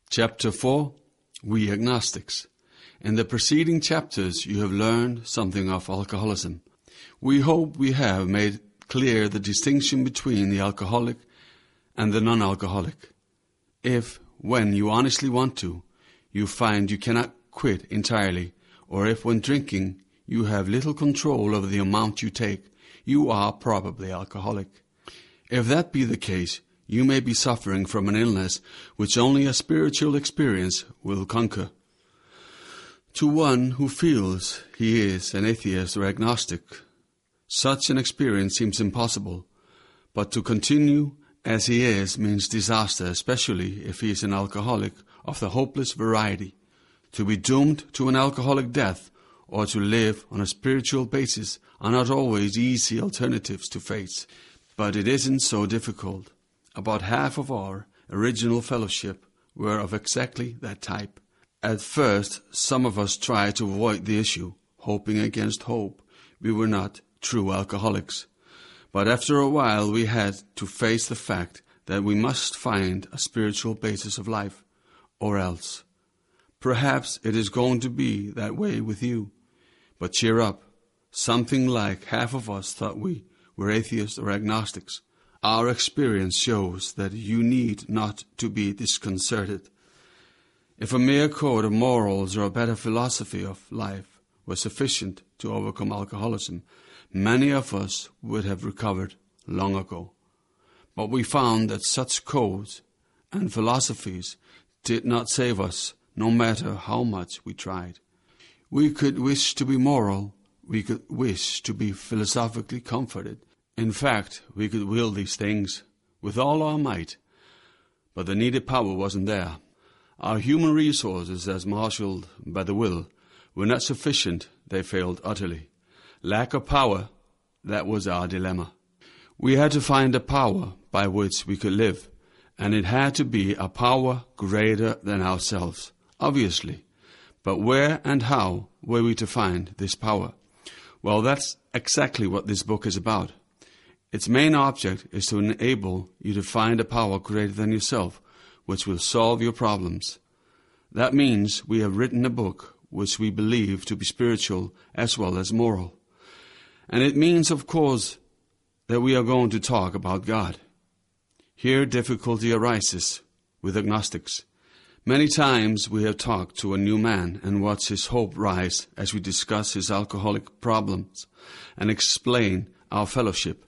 Chapter 4, We Agnostics. In the preceding chapters you have learned something of alcoholism. We hope we have made clear the distinction between the alcoholic and the non-alcoholic. If, when you honestly want to, you find you cannot quit entirely, or if when drinking you have little control over the amount you take, you are probably alcoholic. If that be the case, you may be suffering from an illness which only a spiritual experience will conquer. To one who feels he is an atheist or agnostic, such an experience seems impossible, but to continue as he is means disaster, especially if he is an alcoholic of the hopeless variety. To be doomed to an alcoholic death or to live on a spiritual basis are not always easy alternatives to face, but it isn't so difficult. About half of our original fellowship were of exactly that type. At first, some of us tried to avoid the issue, hoping against hope we were not true alcoholics. But after a while we had to face the fact that we must find a spiritual basis of life, or else. Perhaps it is going to be that way with you. But cheer up. Something like half of us thought we were atheists or agnostics. Our experience shows that you need not to be disconcerted. If a mere code of morals or a better philosophy of life were sufficient to overcome alcoholism, many of us would have recovered long ago. But we found that such codes and philosophies did not save us, no matter how much we tried. We could wish to be moral, we could wish to be philosophically comforted. In fact, we could will these things with all our might, but the needed power wasn't there. Our human resources, as marshaled by the will, were not sufficient. They failed utterly. Lack of power, that was our dilemma. We had to find a power by which we could live, and it had to be a power greater than ourselves, obviously. But where and how were we to find this power? Well, that's exactly what this book is about. Its main object is to enable you to find a power greater than yourself, which will solve your problems. That means we have written a book which we believe to be spiritual as well as moral. And it means, of course, that we are going to talk about God. Here difficulty arises with agnostics. Many times we have talked to a new man and watched his hope rise as we discuss his alcoholic problems and explain our fellowship.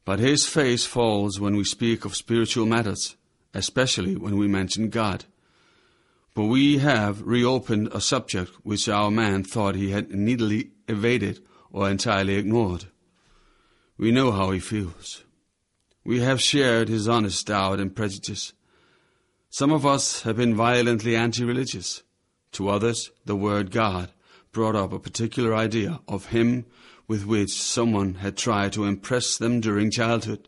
But his face falls when we speak of spiritual matters, especially when we mention God. But we have reopened a subject which our man thought he had neatly evaded or entirely ignored. We know how he feels. We have shared his honest doubt and prejudice. Some of us have been violently anti-religious. To others, the word God brought up a particular idea of him with which someone had tried to impress them during childhood.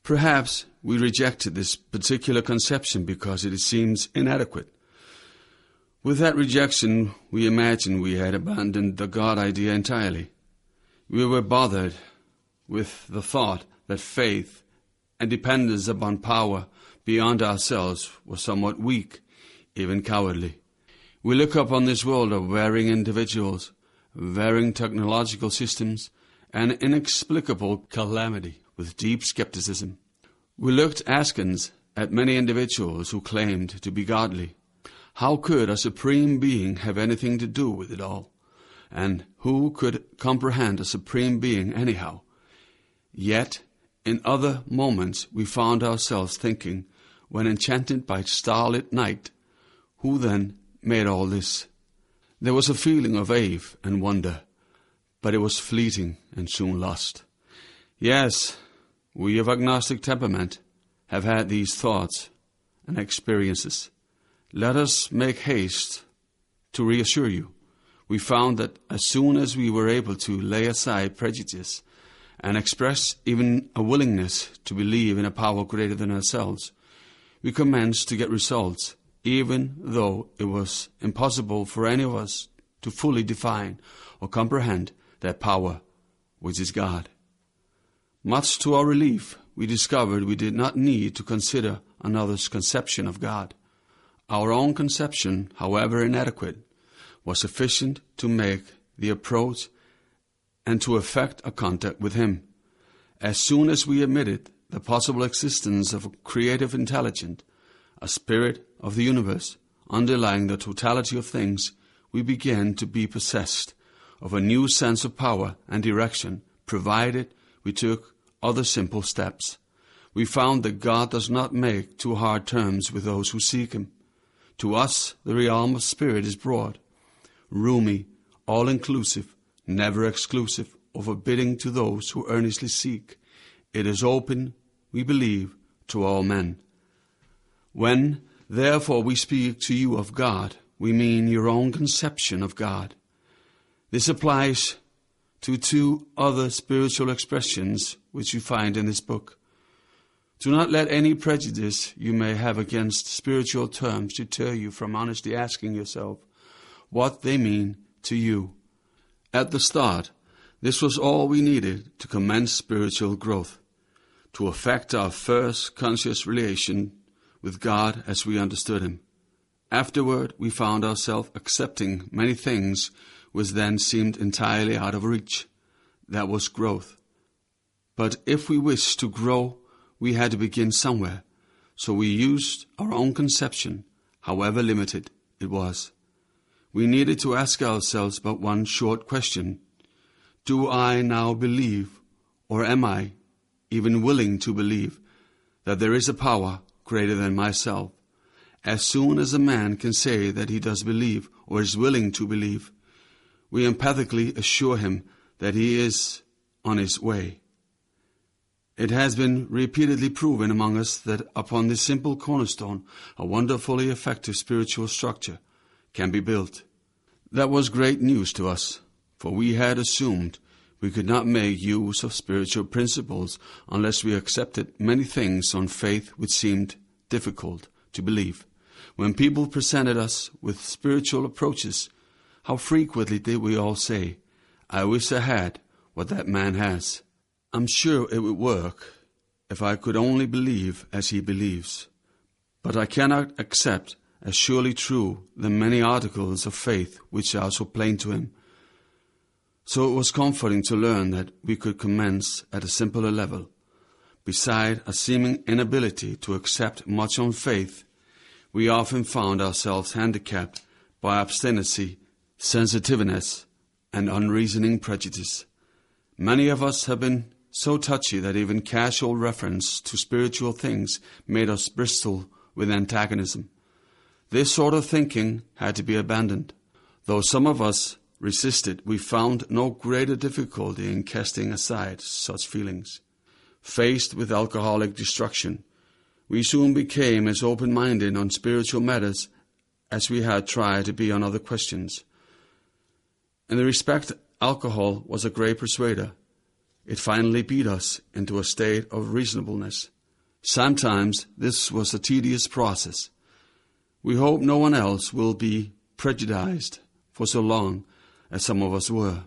Perhaps we rejected this particular conception because it seems inadequate. With that rejection, we imagined we had abandoned the God idea entirely. We were bothered with the thought that faith and dependence upon power beyond ourselves was somewhat weak, even cowardly. We look upon this world of varying individuals, varying technological systems, and inexplicable calamity with deep skepticism. We looked askance at many individuals who claimed to be godly. How could a supreme being have anything to do with it all? And who could comprehend a supreme being anyhow? Yet, in other moments, we found ourselves thinking, when enchanted by starlit night, who then made all this? There was a feeling of awe and wonder, but it was fleeting and soon lost. Yes, we of agnostic temperament have had these thoughts and experiences. Let us make haste to reassure you. We found that as soon as we were able to lay aside prejudice and express even a willingness to believe in a power greater than ourselves, we commenced to get results, even though it was impossible for any of us to fully define or comprehend that power, which is God. Much to our relief, we discovered we did not need to consider another's conception of God. Our own conception, however inadequate, was sufficient to make the approach and to effect a contact with Him. As soon as we admitted the possible existence of a creative intelligence, a spirit of the universe, underlying the totality of things, we began to be possessed of a new sense of power and direction, provided we took other simple steps. We found that God does not make too hard terms with those who seek Him. To us, the realm of spirit is broad, roomy, all-inclusive, never exclusive, or forbidding to those who earnestly seek. It is open, we believe, to all men. When, therefore, we speak to you of God, we mean your own conception of God. This applies to two other spiritual expressions which you find in this book. Do not let any prejudice you may have against spiritual terms deter you from honestly asking yourself what they mean to you. At the start, this was all we needed to commence spiritual growth, to effect our first conscious relation with God as we understood Him. Afterward, we found ourselves accepting many things which then seemed entirely out of reach. That was growth. But if we wished to grow, we had to begin somewhere, so we used our own conception, however limited it was. We needed to ask ourselves but one short question. Do I now believe, or am I even willing to believe, that there is a power greater than myself? As soon as a man can say that he does believe, or is willing to believe, we empathically assure him that he is on his way. It has been repeatedly proven among us that upon this simple cornerstone a wonderfully effective spiritual structure can be built. That was great news to us, for we had assumed we could not make use of spiritual principles unless we accepted many things on faith which seemed difficult to believe. When people presented us with spiritual approaches, how frequently did we all say, "I wish I had what that man has. I'm sure it would work if I could only believe as he believes. But I cannot accept as surely true the many articles of faith which are so plain to him." So it was comforting to learn that we could commence at a simpler level. Beside a seeming inability to accept much on faith, we often found ourselves handicapped by obstinacy, sensitiveness, and unreasoning prejudice. Many of us have been so touchy that even casual reference to spiritual things made us bristle with antagonism. This sort of thinking had to be abandoned. Though some of us resisted, we found no greater difficulty in casting aside such feelings. Faced with alcoholic destruction, we soon became as open-minded on spiritual matters as we had tried to be on other questions. In the respect, alcohol was a great persuader. It finally beat us into a state of reasonableness. Sometimes this was a tedious process. We hope no one else will be prejudiced for so long as some of us were.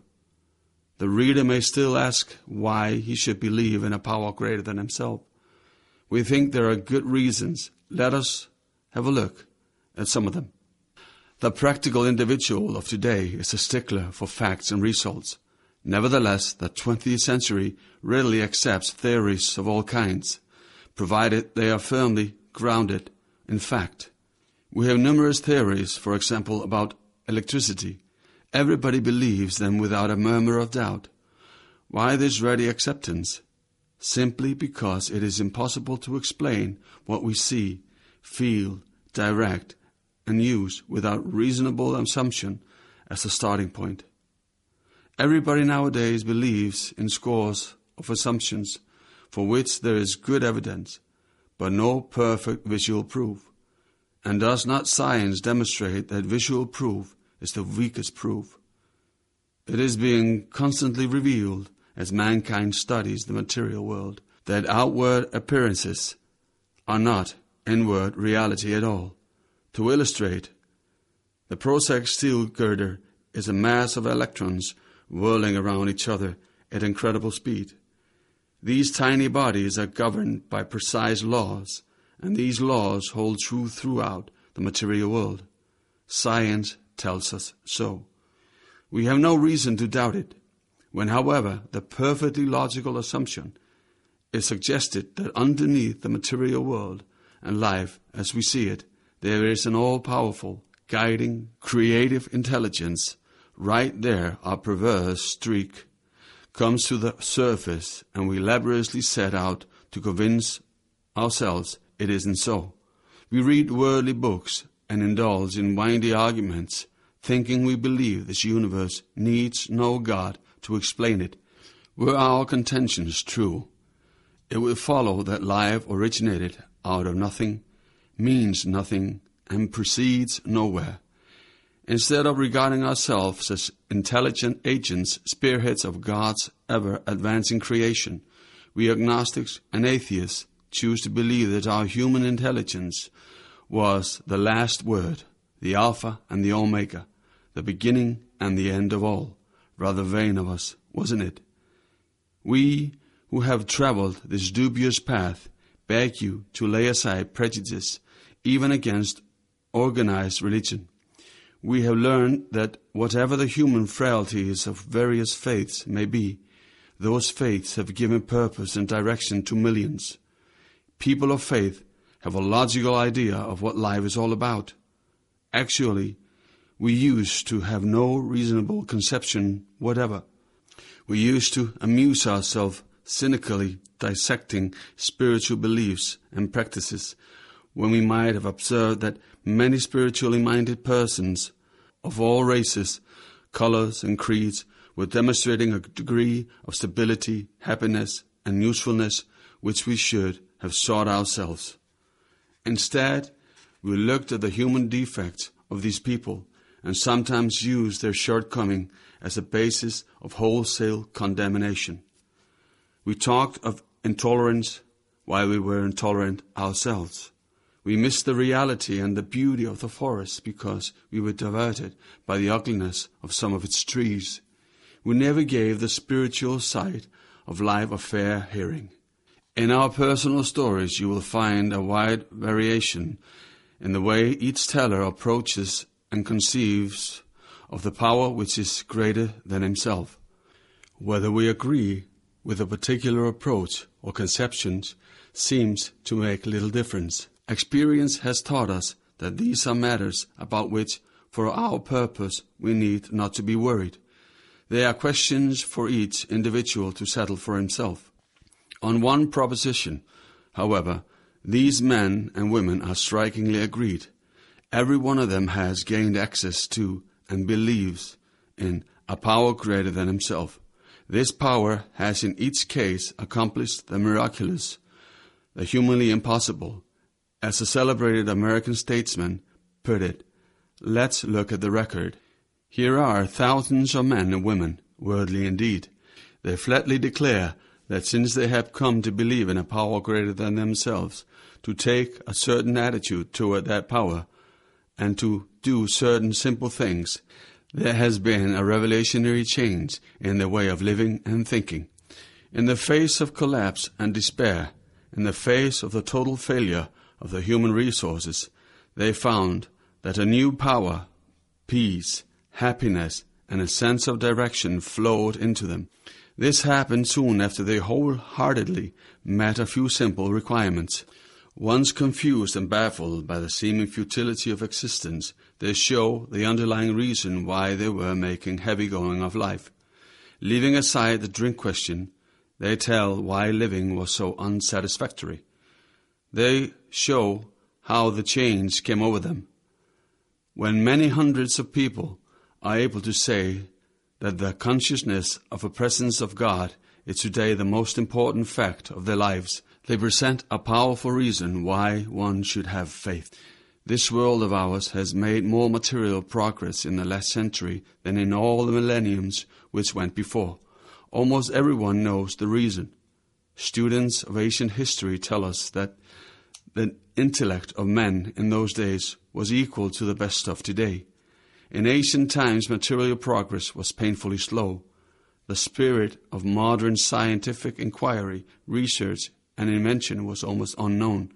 The reader may still ask why he should believe in a power greater than himself. We think there are good reasons. Let us have a look at some of them. The practical individual of today is a stickler for facts and results. Nevertheless, the 20th century readily accepts theories of all kinds, provided they are firmly grounded in fact. We have numerous theories, for example, about electricity. Everybody believes them without a murmur of doubt. Why this ready acceptance? Simply because it is impossible to explain what we see, feel, direct, and use without reasonable assumption as a starting point. Everybody nowadays believes in scores of assumptions for which there is good evidence, but no perfect visual proof. And does not science demonstrate that visual proof is the weakest proof? It is being constantly revealed as mankind studies the material world that outward appearances are not inward reality at all. To illustrate, the prosaic steel girder is a mass of electrons whirling around each other at incredible speed. These tiny bodies are governed by precise laws, and these laws hold true throughout the material world. Science tells us so. We have no reason to doubt it. When, however, the perfectly logical assumption is suggested that underneath the material world and life as we see it, there is an all-powerful, guiding, creative intelligence, right there our perverse streak comes to the surface, and we laboriously set out to convince ourselves it isn't so. We read worldly books and indulge in windy arguments, thinking we believe this universe needs no God to explain it. Were our contentions true, it would follow that life originated out of nothing, means nothing, and proceeds nowhere. Instead of regarding ourselves as intelligent agents, spearheads of God's ever-advancing creation, we agnostics and atheists choose to believe that our human intelligence was the last word, the Alpha and the Omega, the beginning and the end of all. Rather vain of us, wasn't it? We who have traveled this dubious path beg you to lay aside prejudice, even against organized religion. We have learned that whatever the human frailties of various faiths may be, those faiths have given purpose and direction to millions. People of faith have a logical idea of what life is all about. Actually, we used to have no reasonable conception whatever. We used to amuse ourselves cynically dissecting spiritual beliefs and practices, when we might have observed that many spiritually minded persons of all races, colors, and creeds were demonstrating a degree of stability, happiness, and usefulness which we should have sought ourselves. Instead, we looked at the human defects of these people and sometimes used their shortcoming as a basis of wholesale condemnation. We talked of intolerance while we were intolerant ourselves. We missed the reality and the beauty of the forest because we were diverted by the ugliness of some of its trees. We never gave the spiritual side of life a fair hearing. In our personal stories, you will find a wide variation in the way each teller approaches and conceives of the power which is greater than himself. Whether we agree with a particular approach or conceptions seems to make little difference. Experience has taught us that these are matters about which, for our purpose, we need not to be worried. They are questions for each individual to settle for himself. On one proposition, however, these men and women are strikingly agreed. Every one of them has gained access to and believes in a power greater than himself. This power has in each case accomplished the miraculous, the humanly impossible. As a celebrated American statesman put it, let's look at the record. Here are thousands of men and women, worldly indeed. They flatly declare that since they have come to believe in a power greater than themselves, to take a certain attitude toward that power, and to do certain simple things, there has been a revolutionary change in their way of living and thinking. In the face of collapse and despair, in the face of the total failure of the human resources, they found that a new power, peace, happiness, and a sense of direction flowed into them. This happened soon after they wholeheartedly met a few simple requirements. Once confused and baffled by the seeming futility of existence, they show the underlying reason why they were making heavy going of life. Leaving aside the drink question, they tell why living was so unsatisfactory. They show how the change came over them. When many hundreds of people are able to say that the consciousness of a presence of God is today the most important fact of their lives, they present a powerful reason why one should have faith. This world of ours has made more material progress in the last century than in all the millenniums which went before. Almost everyone knows the reason. Students of ancient history tell us that the intellect of men in those days was equal to the best of today. In ancient times, material progress was painfully slow. The spirit of modern scientific inquiry, research, and invention was almost unknown.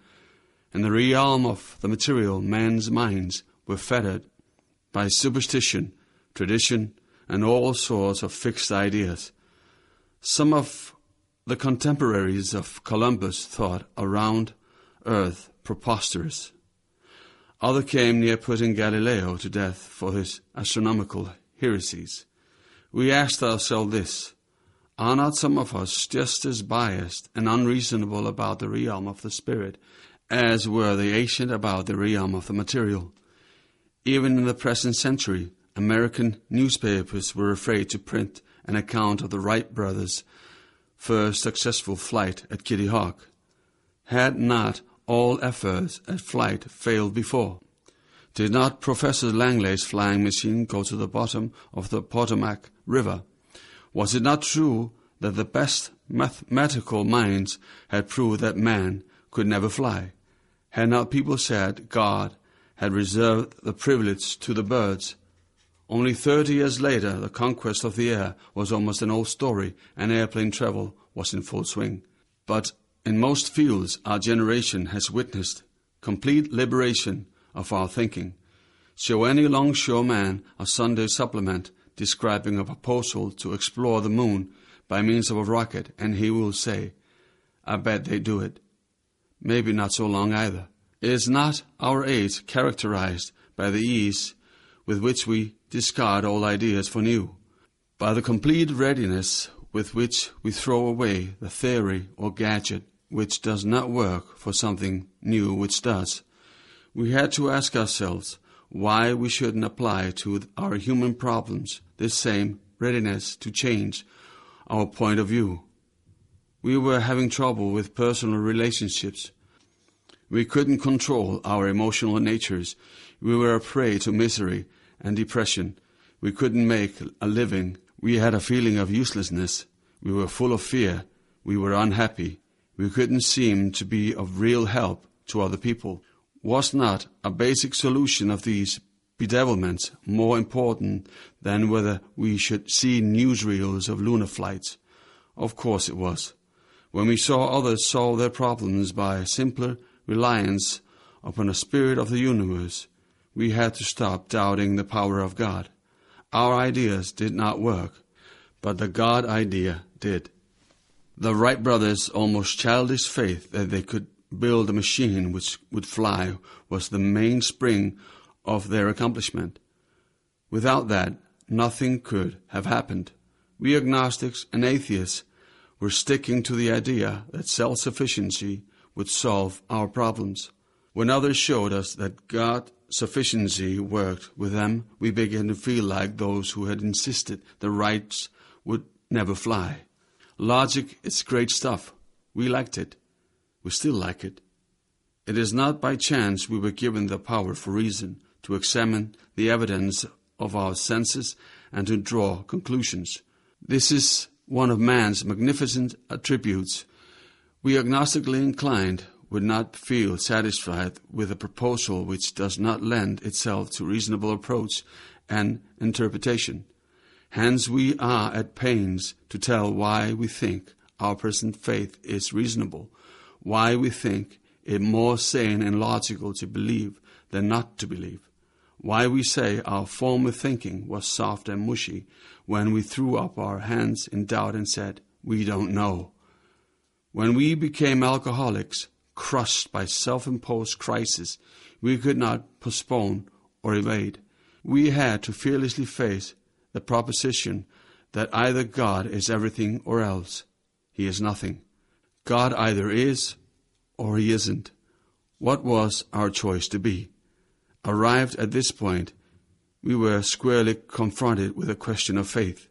In the realm of the material, men's minds were fettered by superstition, tradition, and all sorts of fixed ideas. Some of the contemporaries of Columbus thought a round earth preposterous. Others came near putting Galileo to death for his astronomical heresies. We asked ourselves this: are not some of us just as biased and unreasonable about the realm of the spirit as were the ancient about the realm of the material? Even in the present century, American newspapers were afraid to print an account of the Wright brothers' first successful flight at Kitty Hawk. Had not all efforts at flight failed before? Did not Professor Langley's flying machine go to the bottom of the Potomac River? Was it not true that the best mathematical minds had proved that man could never fly? Had not people said God had reserved the privilege to the birds? Only 30 years later, the conquest of the air was almost an old story, and airplane travel was in full swing. But in most fields, our generation has witnessed complete liberation of our thinking. Show any longshoreman a Sunday supplement describing a proposal to explore the moon by means of a rocket, and he will say, I bet they do it. Maybe not so long either. Is not our age characterized by the ease with which we discard all ideas for new, by the complete readiness with which we throw away the theory or gadget which does not work for something new which does? We had to ask ourselves why we shouldn't apply to our human problems this same readiness to change our point of view. We were having trouble with personal relationships. We couldn't control our emotional natures. We were a prey to misery and depression. We couldn't make a living. We had a feeling of uselessness. We were full of fear. We were unhappy. We couldn't seem to be of real help to other people. Was not a basic solution of these bedevilments more important than whether we should see newsreels of lunar flights? Of course it was. When we saw others solve their problems by simpler reliance upon the spirit of the universe, we had to stop doubting the power of God. Our ideas did not work, but the God idea did. The Wright brothers' almost childish faith that they could build a machine which would fly was the mainspring of their accomplishment. Without that, nothing could have happened. We agnostics and atheists were sticking to the idea that self-sufficiency would solve our problems. When others showed us that God's sufficiency worked with them, we began to feel like those who had insisted the Wrights would never fly. Logic is great stuff. We liked it. We still like it. It is not by chance we were given the power for reason to examine the evidence of our senses and to draw conclusions. This is one of man's magnificent attributes. We agnostically inclined would not feel satisfied with a proposal which does not lend itself to reasonable approach and interpretation. Hence we are at pains to tell why we think our present faith is reasonable, why we think it more sane and logical to believe than not to believe, why we say our former thinking was soft and mushy when we threw up our hands in doubt and said, we don't know. When we became alcoholics, crushed by self-imposed crisis, we could not postpone or evade. We had to fearlessly face the proposition that either God is everything or else He is nothing. God either is or He isn't. What was our choice to be? Arrived at this point, we were squarely confronted with a question of faith.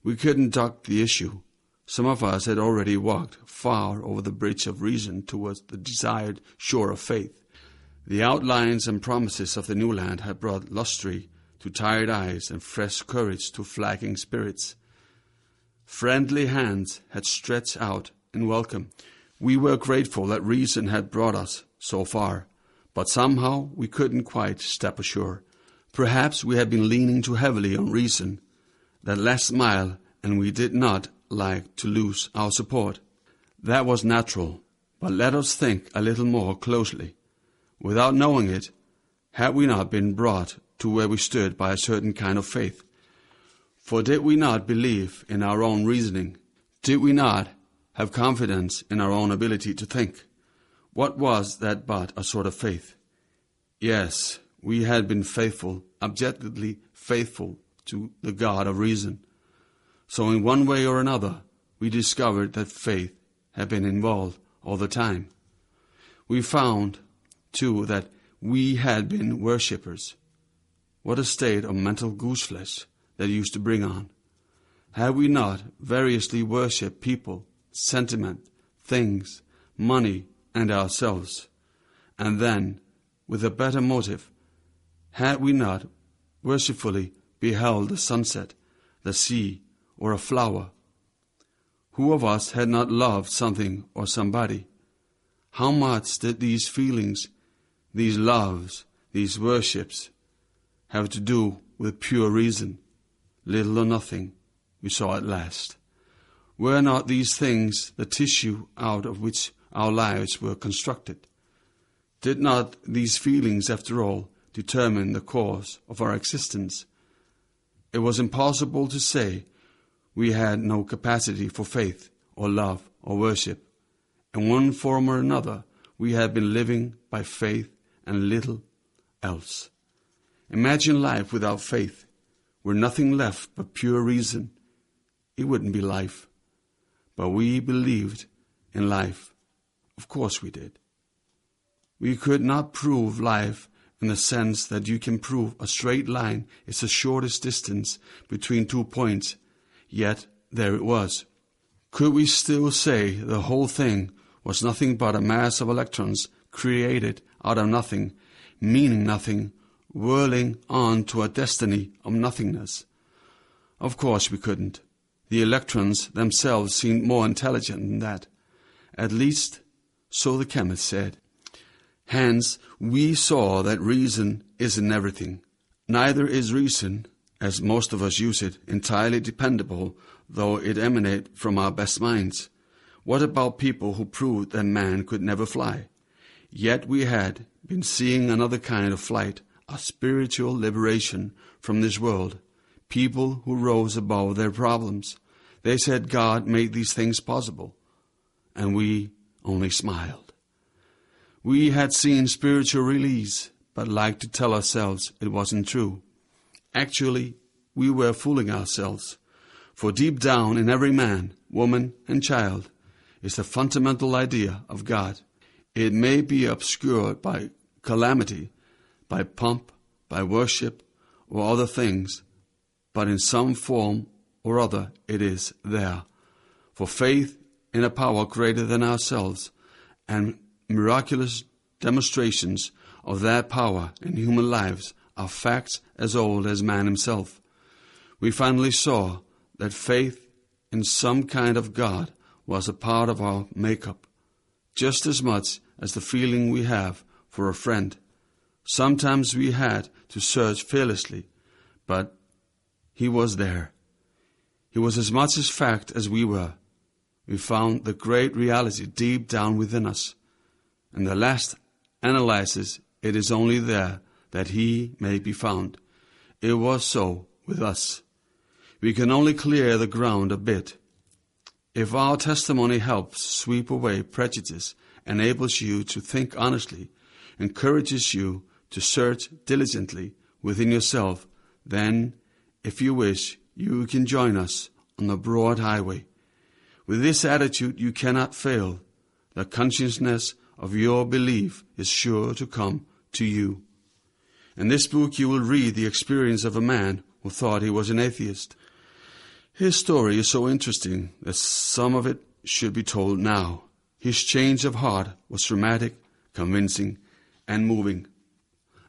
We couldn't duck the issue. Some of us had already walked far over the bridge of reason towards the desired shore of faith. The outlines and promises of the new land had brought lustre to tired eyes and fresh courage to flagging spirits. Friendly hands had stretched out in welcome. We were grateful that reason had brought us so far, but somehow we couldn't quite step ashore. Perhaps we had been leaning too heavily on reason, that last mile, and we did not like to lose our support. That was natural, But let us think a little more closely. Without knowing it, had we not been brought to where we stood by a certain kind of faith? For did we not believe in our own reasoning? Did we not have confidence in our own ability to think? What was that but a sort of faith? Yes, we had been faithful, objectively faithful to the God of reason. So in one way or another, we discovered that faith had been involved all the time. We found, too, that we had been worshippers. What a state of mental gooseflesh that used to bring on. Had we not variously worshipped people, sentiment, things, money, and ourselves? And then, with a better motive, had we not worshipfully beheld the sunset, the sea, or a flower? Who of us had not loved something or somebody? How much did these feelings, these loves, these worships have to do with pure reason? Little or nothing, we saw at last. Were not these things the tissue out of which our lives were constructed? Did not these feelings, after all, determine the course of our existence? It was impossible to say we had no capacity for faith or love or worship. In one form or another, we had been living by faith and little else. Imagine life without faith, where nothing left but pure reason. It wouldn't be life. But we believed in life. Of course we did. We could not prove life in the sense that you can prove a straight line is the shortest distance between 2 points, yet there it was. Could we still say the whole thing was nothing but a mass of electrons created out of nothing, meaning nothing, whirling on to a destiny of nothingness? Of course we couldn't. The electrons themselves seemed more intelligent than that. At least, so the chemist said. Hence, we saw that reason isn't everything. Neither is reason, as most of us use it, entirely dependable, though it emanate from our best minds. What about people who proved that man could never fly? Yet we had been seeing another kind of flight, a spiritual liberation from this world. People who rose above their problems. They said God made these things possible, and we only smiled. We had seen spiritual release, but liked to tell ourselves it wasn't true. Actually, we were fooling ourselves, for deep down in every man, woman, and child is the fundamental idea of God. It may be obscured by calamity, by pomp, by worship, or other things, but in some form or other it is there. For faith in a power greater than ourselves, and miraculous demonstrations of that power in human lives are facts as old as man himself. We finally saw that faith in some kind of God was a part of our makeup, just as much as the feeling we have for a friend. Sometimes we had to search fearlessly, but he was there. He was as much as fact as we were. We found the great reality deep down within us. In the last analysis, it is only there that he may be found. It was so with us. We can only clear the ground a bit. If our testimony helps sweep away prejudice, enables you to think honestly, encourages you to search diligently within yourself, then, if you wish, you can join us on the broad highway. With this attitude you cannot fail. The consciousness of your belief is sure to come to you. In this book you will read the experience of a man who thought he was an atheist. His story is so interesting that some of it should be told now. His change of heart was dramatic, convincing, and moving.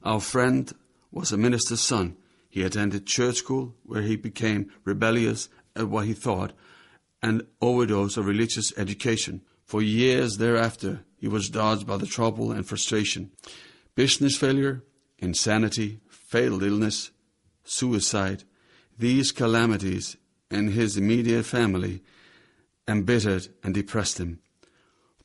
Our friend was a minister's son. He attended church school, where he became rebellious at what he thought, and overdose of religious education. For years thereafter, he was dogged by the trouble and frustration. Business failure, insanity, fatal illness, suicide, these calamities in his immediate family embittered and depressed him.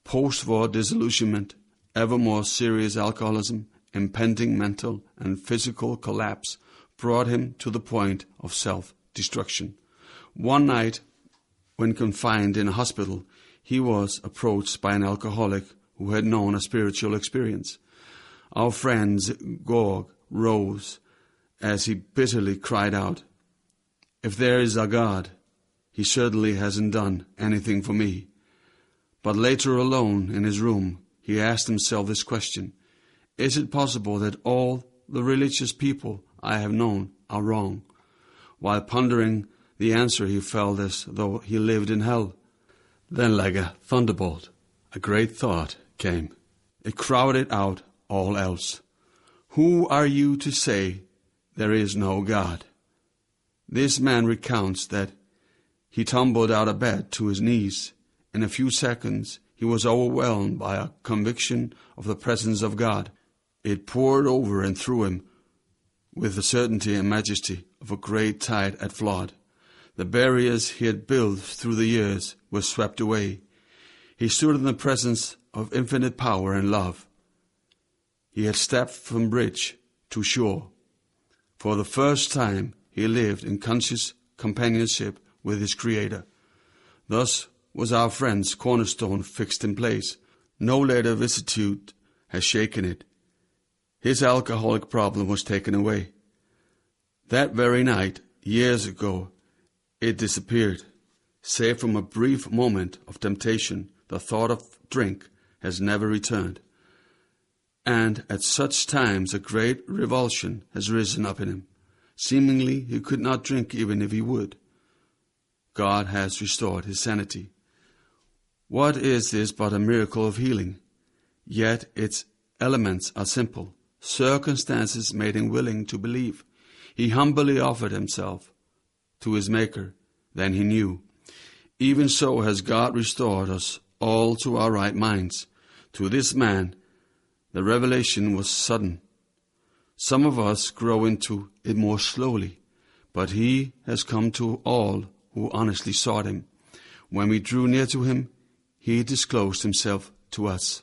Post-war disillusionment, ever more serious alcoholism, impending mental and physical collapse brought him to the point of self-destruction. One night, when confined in a hospital, he was approached by an alcoholic who had known a spiritual experience. Our friend Gorg rose as he bitterly cried out, "If there is a God, he certainly hasn't done anything for me." But later, alone in his room, he asked himself this question: is it possible that all the religious people I have known are wrong? While pondering the answer, he felt as though he lived in hell. Then, like a thunderbolt, a great thought came. It crowded out all else. Who are you to say there is no God? This man recounts that he tumbled out of bed to his knees. In a few seconds, he was overwhelmed by a conviction of the presence of God. It poured over and through him with the certainty and majesty of a great tide at flood. The barriers he had built through the years were swept away. He stood in the presence of infinite power and love. He had stepped from bridge to shore. For the first time, he lived in conscious companionship with his Creator. Thus was our friend's cornerstone fixed in place. No later vicissitude has shaken it. His alcoholic problem was taken away. That very night, years ago, it disappeared. Save from a brief moment of temptation, the thought of drink has never returned. And at such times a great revulsion has risen up in him. Seemingly he could not drink even if he would. God has restored his sanity. What is this but a miracle of healing? Yet its elements are simple. Circumstances made him willing to believe. He humbly offered himself to his Maker. Then he knew. Even so has God restored us all to our right minds. To this man, the revelation was sudden. Some of us grow into it more slowly, but he has come to all who honestly sought him. When we drew near to him, he disclosed himself to us.